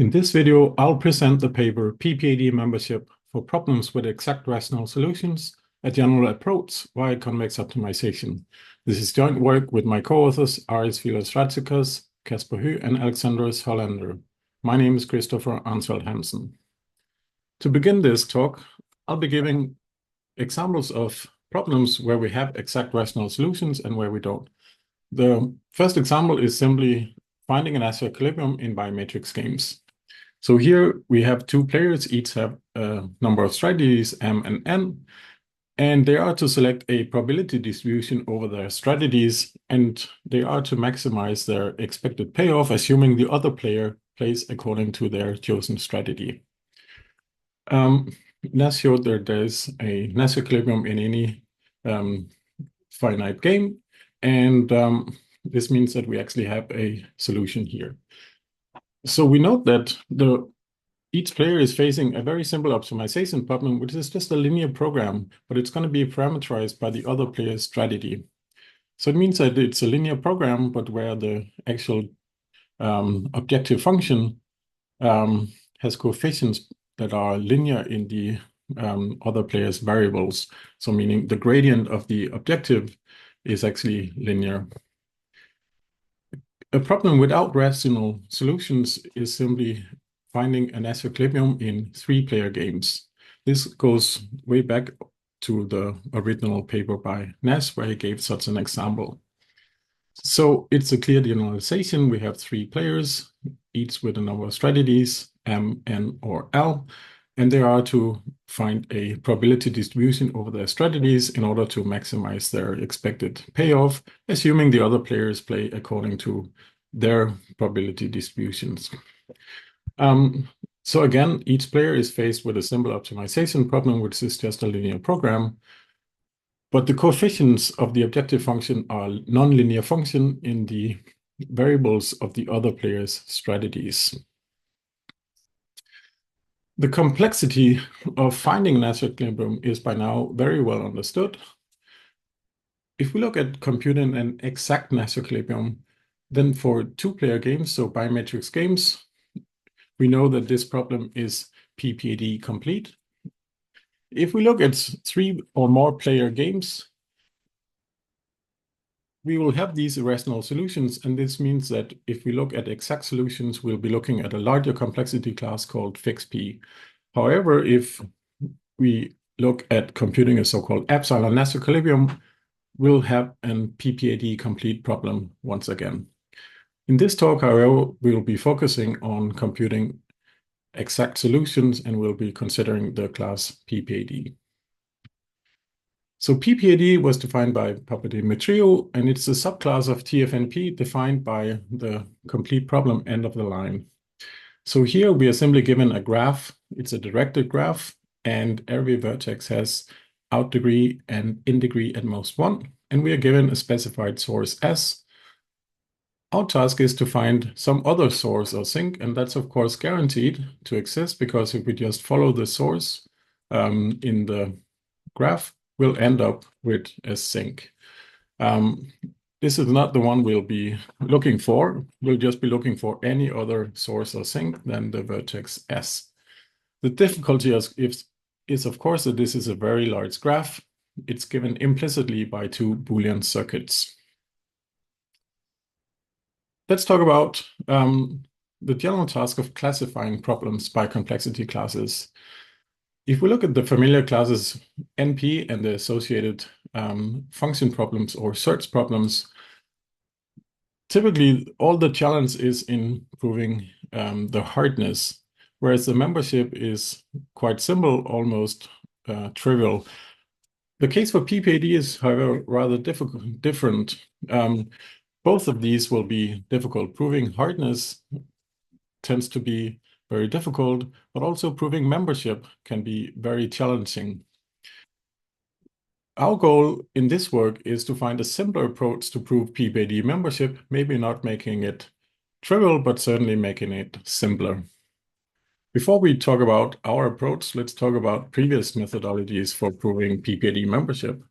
In this video, I'll present the paper PPAD membership for problems with exact rational solutions, a general approach via convex optimization. This is joint work with my co-authors Aris Vilas-Ratsikas, Kasper Hu, and Alexandros Hollander. My name is Christopher Ansveld Hansen. To begin this talk, I'll be giving examples of problems where we have exact rational solutions and where we don't. The first example is simply finding an Nash equilibrium in biometrics games. So here we have two players, each have a number of strategies, M and N, and they are to select a probability distribution over their strategies, and they are to maximize their expected payoff, assuming the other player plays according to their chosen strategy. Nash showed that there's a Nash equilibrium in any finite game, and this means that we actually have a solution here. So we note that each player is facing a very simple optimization problem, which is just a linear program, but it's going to be parameterized by the other player's strategy. So it means that it's a linear program, but where the actual objective function has coefficients that are linear in the other player's variables. So meaning the gradient of the objective is actually linear. A problem without rational solutions is simply finding an Nash equilibrium in three-player games. This goes way back to the original paper by Nash, where he gave such an example. So it's a clear generalization. We have three players, each with a number of strategies, M, N, or L, and they are to find a probability distribution over their strategies in order to maximize their expected payoff, assuming the other players play according to their probability distributions. So again, each player is faced with a simple optimization problem, which is just a linear program. But the coefficients of the objective function are nonlinear function in the variables of the other players' strategies. The complexity of finding an Nash equilibrium is by now very well understood. If we look at computing an exact Nash equilibrium, then for two-player games, so biometrics games, we know that this problem is PPAD complete. If we look at three or more player games, we will have these irrational solutions, and this means that if we look at exact solutions, we'll be looking at a larger complexity class called fixed P. However, if we look at computing a so-called epsilon Nash equilibrium, we'll have an PPAD complete problem once again. In this talk, however, we'll be focusing on computing exact solutions, and we'll be considering the class PPAD. So PPAD was defined by Papadimitriou, and it's a subclass of TFNP defined by the complete problem end of the line. So here we are simply given a graph. It's a directed graph, and every vertex has out degree and in degree at most one, and we are given a specified source S. Our task is to find some other source or sink, and that's of course guaranteed to exist, because if we just follow the source in the graph, we'll end up with a sink. This is not the one we'll be looking for. We'll just be looking for any other source or sink than the vertex S. The difficulty is of course that this is a very large graph. It's given implicitly by two Boolean circuits. Let's talk about the general task of classifying problems by complexity classes. If we look at the familiar classes NP and the associated function problems or search problems, typically all the challenge is in proving the hardness, whereas the membership is quite simple, almost trivial. The case for PPAD is, however, rather different. Both of these will be difficult. Proving hardness tends to be very difficult, but also proving membership can be very challenging. Our goal in this work is to find a simpler approach to prove PPAD membership, maybe not making it trivial, but certainly making it simpler. Before we talk about our approach, let's talk about previous methodologies for proving PPAD membership.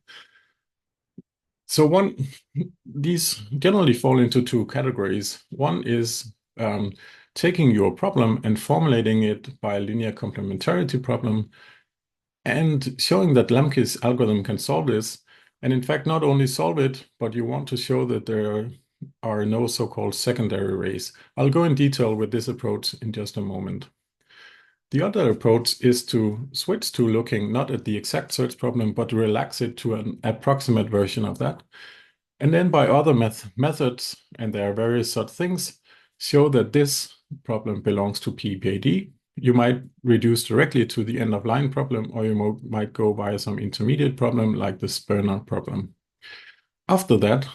So these generally fall into two categories. One is taking your problem and formulating it by a linear complementarity problem and showing that Lemke's algorithm can solve this. And in fact, not only solve it, but you want to show that there are no so-called secondary arrays. I'll go in detail with this approach in just a moment. The other approach is to switch to looking not at the exact search problem, but relax it to an approximate version of that. And then by other methods, and there are various such things, show that this problem belongs to PPAD. You might reduce directly to the end of line problem, or you might go via some intermediate problem like the Sperner problem. After that,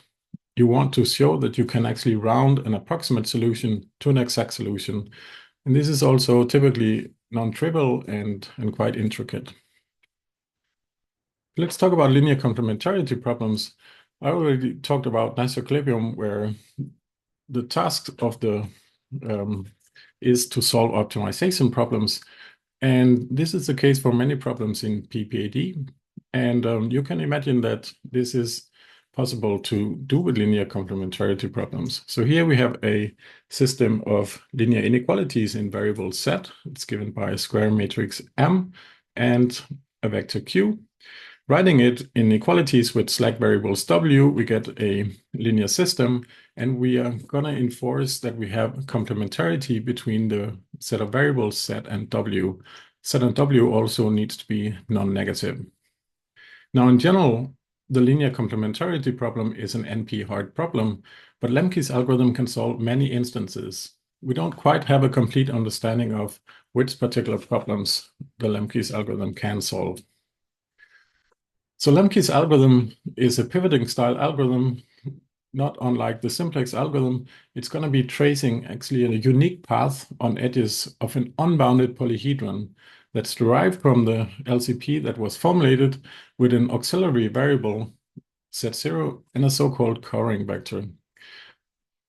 you want to show that you can actually round an approximate solution to an exact solution. And this is also typically non-trivial and quite intricate. Let's talk about linear complementarity problems. I already talked about nice equilibrium, where the task of the is to solve optimization problems. And this is the case for many problems in PPAD. And you can imagine that this is possible to do with linear complementarity problems. So here we have a system of linear inequalities in variable Z. It's given by a square matrix M and a vector Q. Writing it in equalities with slack variables W, we get a linear system, and we are going to enforce that we have complementarity between the set of variables Z and W. Z and W also needs to be non-negative. Now, in general, the linear complementarity problem is an NP-hard problem, but Lemke's algorithm can solve many instances. We don't quite have a complete understanding of which particular problems the Lemke's algorithm can solve. So Lemke's algorithm is a pivoting style algorithm, not unlike the simplex algorithm. It's going to be tracing actually a unique path on edges of an unbounded polyhedron that's derived from the LCP that was formulated with an auxiliary variable Z0 and a so-called cowering vector.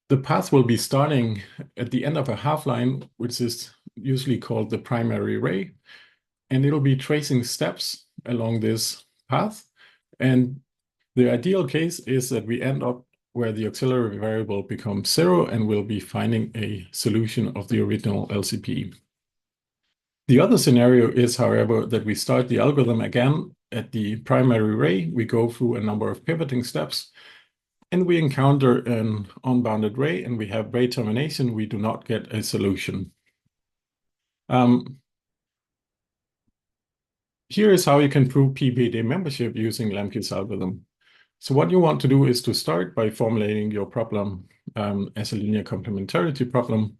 The path will be starting at the end of a half-line, which is usually called the primary array, and it'll be tracing steps along this path. And the ideal case is that we end up where the auxiliary variable becomes 0, and we'll be finding a solution of the original LCP. The other scenario is, however, that we start the algorithm again at the primary array. We go through a number of pivoting steps, and we encounter an unbounded ray, and we have ray termination. We do not get a solution. Here is how you can prove PPAD membership using Lemke's algorithm. So what you want to do is to start by formulating your problem as a linear complementarity problem.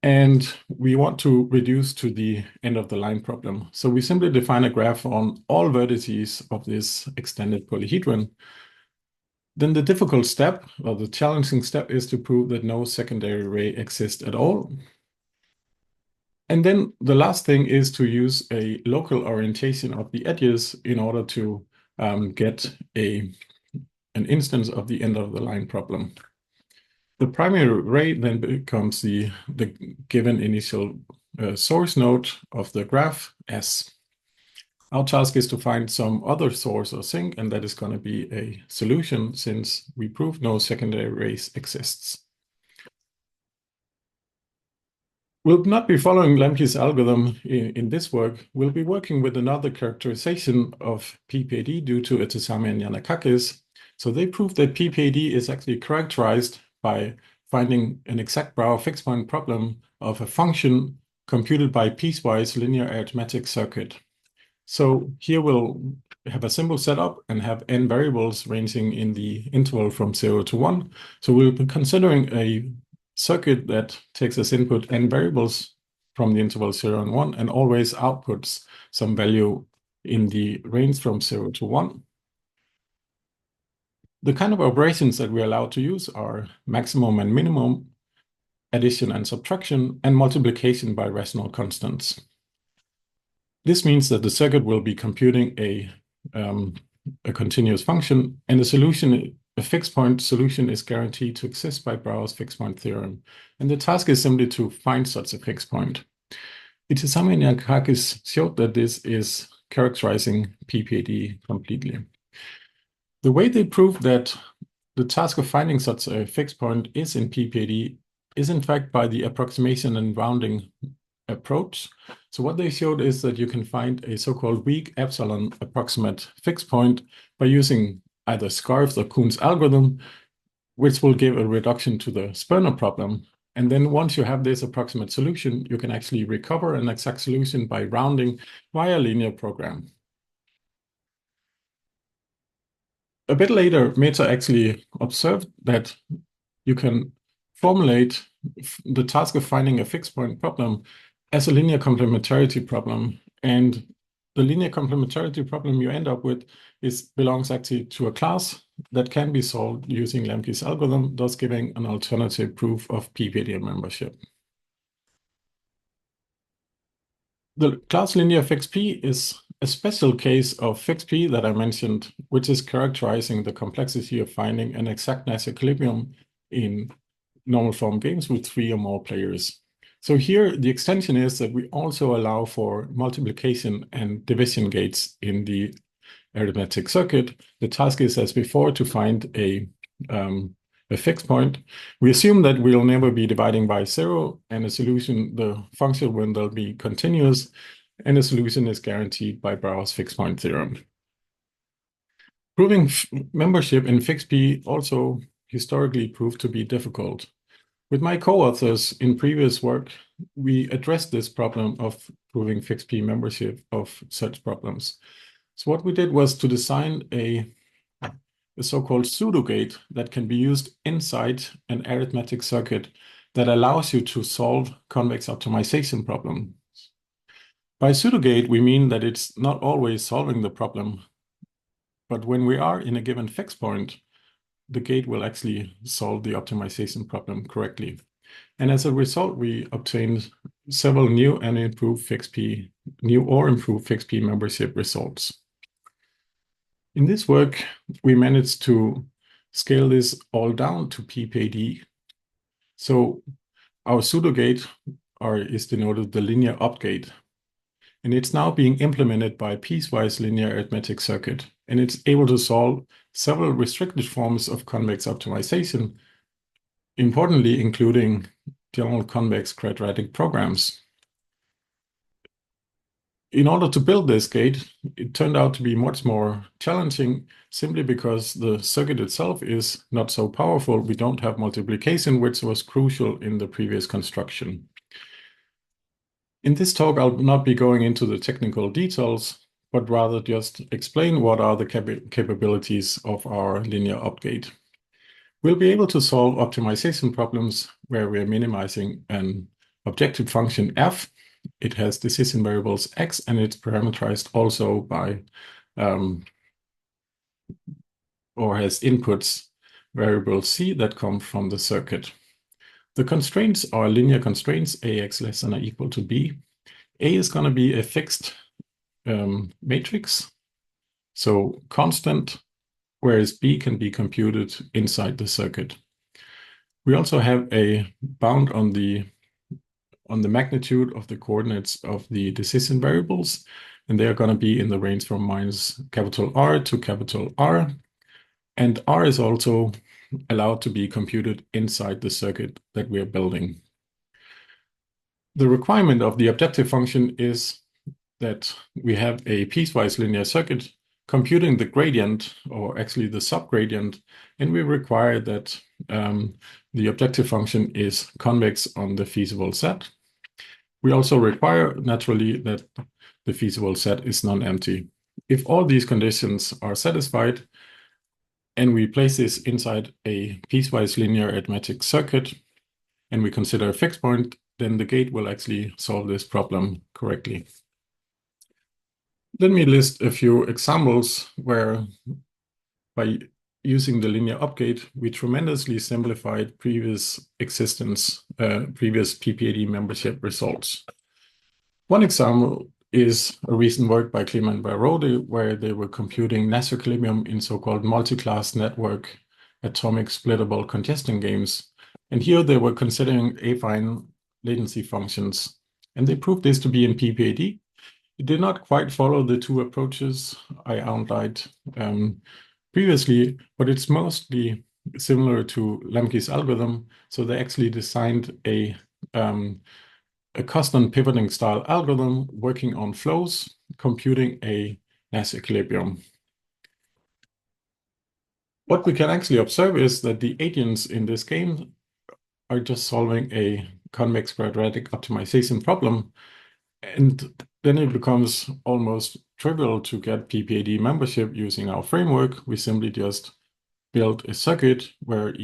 And we want to reduce to the end of the line problem. So we simply define a graph on all vertices of this extended polyhedron. Then the difficult step, or the challenging step, is to prove that no secondary array exists at all. And then the last thing is to use a local orientation of the edges in order to get an instance of the end of the line problem. The primary array then becomes the given initial source node of the graph S. Our task is to find some other source or sink, and that is going to be a solution since we proved no secondary arrays exists. We'll not be following Lemke's algorithm in this work. We'll be working with another characterization of PPAD due to Etesami and Yanakakis. So they proved that PPAD is actually characterized by finding an exact Brouwer fixed point problem of a function computed by piecewise linear arithmetic circuit. So here we'll have a simple setup and have n variables ranging in the interval from 0 to 1. So we'll be considering a circuit that takes as input n variables from the interval 0 and 1 and always outputs some value in the range from 0 to 1. The kind of operations that we're allowed to use are maximum and minimum, addition and subtraction, and multiplication by rational constants. This means that the circuit will be computing a continuous function, and the solution, a fixed point solution, is guaranteed to exist by Brouwer's fixed point theorem. And the task is simply to find such a fixed point. Etesami and Yanakakis showed that this is characterizing PPAD completely. The way they proved that the task of finding such a fixed point is in PPAD is in fact by the approximation and rounding approach. So what they showed is that you can find a so-called weak epsilon approximate fixed point by using either Scarf's or Kuhn's algorithm, which will give a reduction to the Sperner problem. And then once you have this approximate solution, you can actually recover an exact solution by rounding via linear program. A bit later, Meta actually observed that you can formulate the task of finding a fixed point problem as a linear complementarity problem. And the linear complementarity problem you end up with belongs actually to a class that can be solved using Lemke's algorithm, thus giving an alternative proof of PPAD membership. The class linear fixed P is a special case of fixed P that I mentioned, which is characterizing the complexity of finding an exact Nash equilibrium in normal form games with 3 or more players. So here the extension is that we also allow for multiplication and division gates in the arithmetic circuit. The task is, as before, to find a fixed point. We assume that we'll never be dividing by 0, and a solution, the function will be continuous, and a solution is guaranteed by Brouwer's fixed point theorem. Proving membership in fixed P also historically proved to be difficult. With my co-authors in previous work, we addressed this problem of proving fixed P membership of such problems. So what we did was to design a so-called pseudogate that can be used inside an arithmetic circuit that allows you to solve convex optimization problems. By pseudogate, we mean that it's not always solving the problem, but when we are in a given fixed point, the gate will actually solve the optimization problem correctly. And as a result, we obtained several new or improved fixed P membership results. In this work, we managed to scale this all down to PPAD. So our pseudogate is denoted the linear OP gate. And it's now being implemented by a piecewise linear arithmetic circuit. And it's able to solve several restricted forms of convex optimization, importantly including general convex quadratic programs. In order to build this gate, it turned out to be much more challenging simply because the circuit itself is not so powerful. We don't have multiplication, which was crucial in the previous construction. In this talk, I'll not be going into the technical details, but rather just explain what are the capabilities of our linear OP gate. We'll be able to solve optimization problems where we're minimizing an objective function f. It has decision variables x, and it's parameterized also by, or has inputs variable c that come from the circuit. The constraints are linear constraints, ax less than or equal to b. A is going to be a fixed matrix, so constant, whereas b can be computed inside the circuit. We also have a bound on the magnitude of the coordinates of the decision variables, and they are going to be in the range from minus capital R to capital R. And R is also allowed to be computed inside the circuit that we are building. The requirement of the objective function is that we have a piecewise linear circuit computing the gradient, or actually the subgradient, and we require that the objective function is convex on the feasible set. We also require, naturally, that the feasible set is non-empty. If all these conditions are satisfied, and we place this inside a piecewise linear arithmetic circuit, and we consider a fixed point, then the gate will actually solve this problem correctly. Let me list a few examples where, by using the linear OP gate, we tremendously simplified previous PPAD membership results. One example is a recent work by Klima and Barode, where they were computing Nash equilibrium in so-called multi-class network atomic splittable congestion games. And here they were considering affine latency functions. And they proved this to be in PPAD. It did not quite follow the two approaches I outlined previously, but it's mostly similar to Lemke's algorithm. So they actually designed a custom pivoting style algorithm working on flows, computing a Nash equilibrium. What we can actually observe is that the agents in this game are just solving a convex quadratic optimization problem. And then it becomes almost trivial to get PPAD membership using our framework. We simply just build a circuit where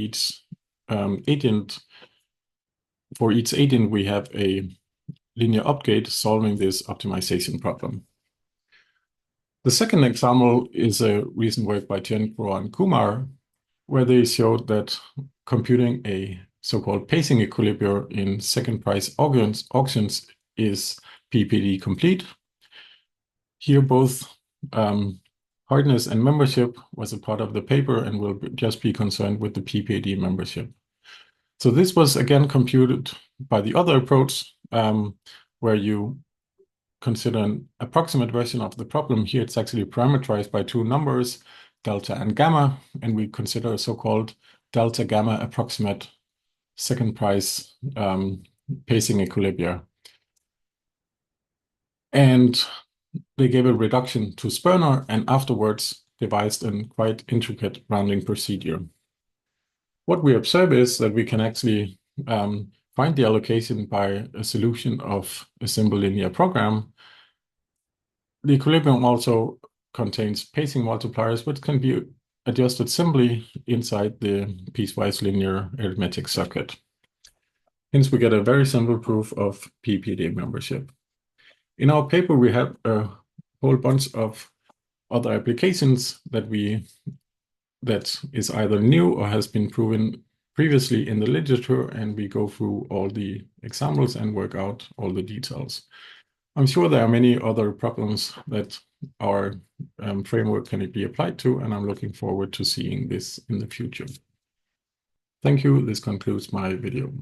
for each agent, we have a linear upgate solving this optimization problem. The second example is a recent work by Jenko and Kumar, where they showed that computing a so-called pacing equilibrium in second price auctions is PPAD complete. Here, both hardness and membership was a part of the paper and will just be concerned with the PPAD membership. So this was again computed by the other approach, where you consider an approximate version of the problem. Here it's actually parameterized by two numbers, delta and gamma, and we consider a so-called delta gamma approximate second price pacing equilibria. And they gave a reduction to Sperner and afterwards devised a quite intricate rounding procedure. What we observe is that we can actually find the allocation by a solution of a simple linear program. The equilibrium also contains pacing multipliers, which can be adjusted simply inside the piecewise linear arithmetic circuit. Hence, we get a very simple proof of PPAD membership. In our paper, we have a whole bunch of other applications that is either new or has been proven previously in the literature, and we go through all the examples and work out all the details. I'm sure there are many other problems that our framework can be applied to, and I'm looking forward to seeing this in the future. Thank you. This concludes my video.